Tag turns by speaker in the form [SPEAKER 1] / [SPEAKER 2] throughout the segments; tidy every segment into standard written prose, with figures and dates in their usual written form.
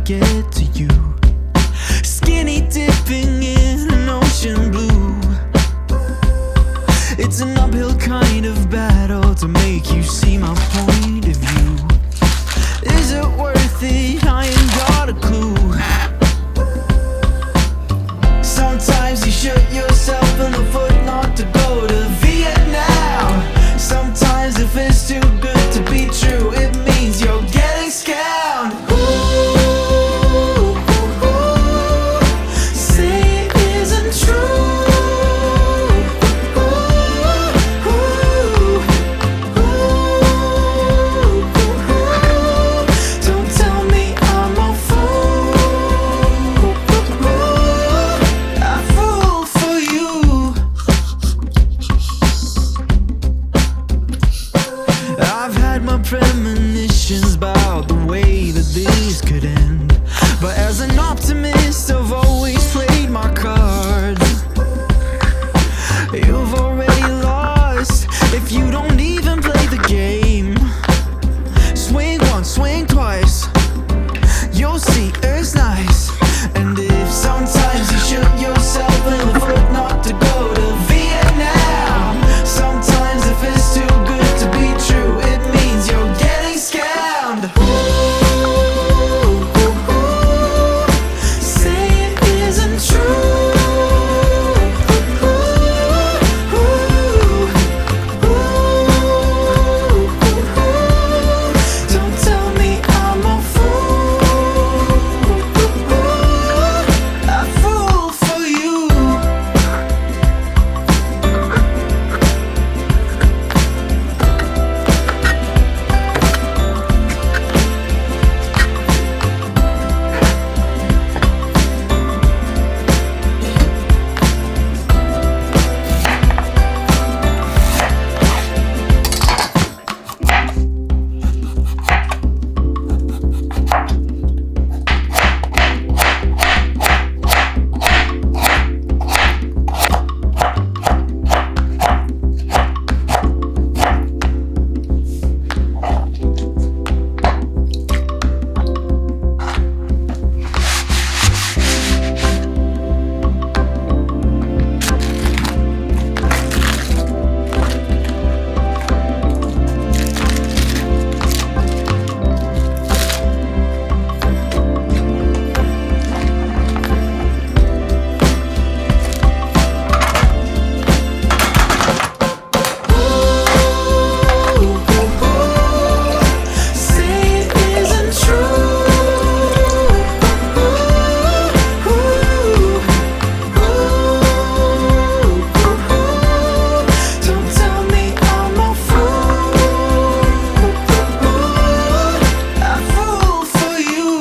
[SPEAKER 1] get to you. Skinny dipping in an ocean blue. It's an uphill kind of battle to make you see my point of view. Is it worth it? I ain't got a clue. Sometimes you shoot yourself in the foot not to go to Vietnam. Sometimes if it's too good to be true, it means you're getting scammed. Ooh, say it isn't true. Don't tell me I'm a fool. I fool for you. I've had my premonitions about the way that this could end, but as an optimist I've always played my cards. You've already lost if you don't even play the game. Swing once, swing twice, you'll see it's nice. And if sometimes you shoot yourself in the foot not to go to Vietnam, sometimes if it's too good to be true, it means you're getting scammed. Ooh, say it isn't true. Don't tell me I'm a fool. I fool for you. Say it isn't true. Don't tell me I'm a fool. I fool for you.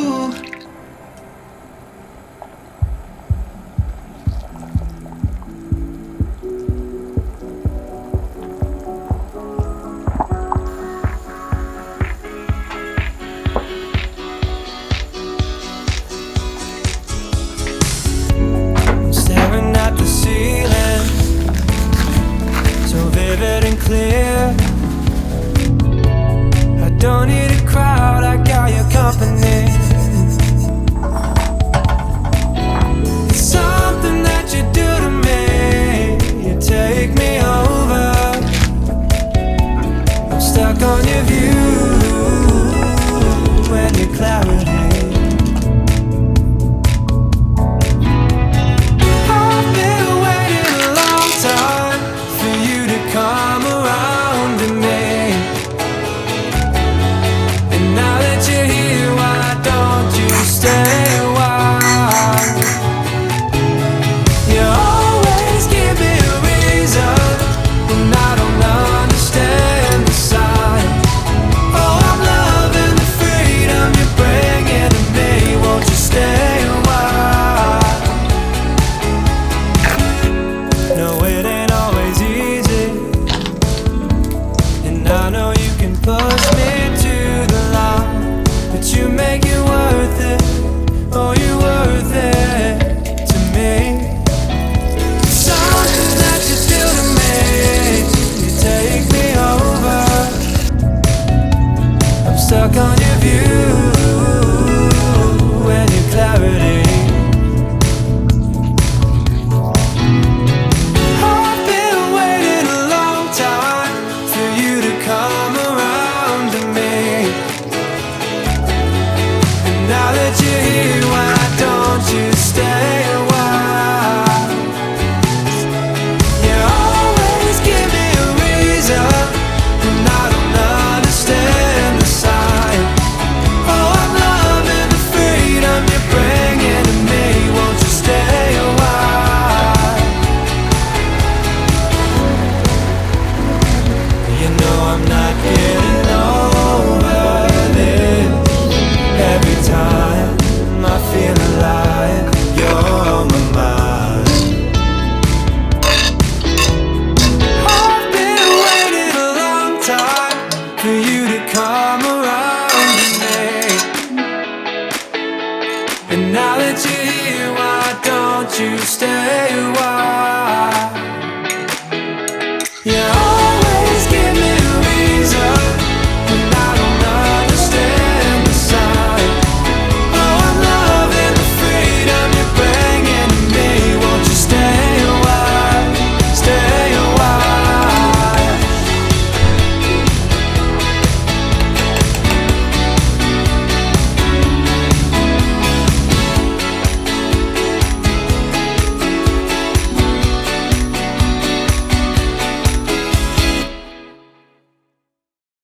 [SPEAKER 2] Staring at the ceiling, so vivid and clear. I don't need a crowd, I got your company. It's something that you do to me. You take me over. I'm stuck on your view and your clarity. I've been waiting a long time for you to come around to me. And now that you're here, why And now that you're here, why don't you stay a while?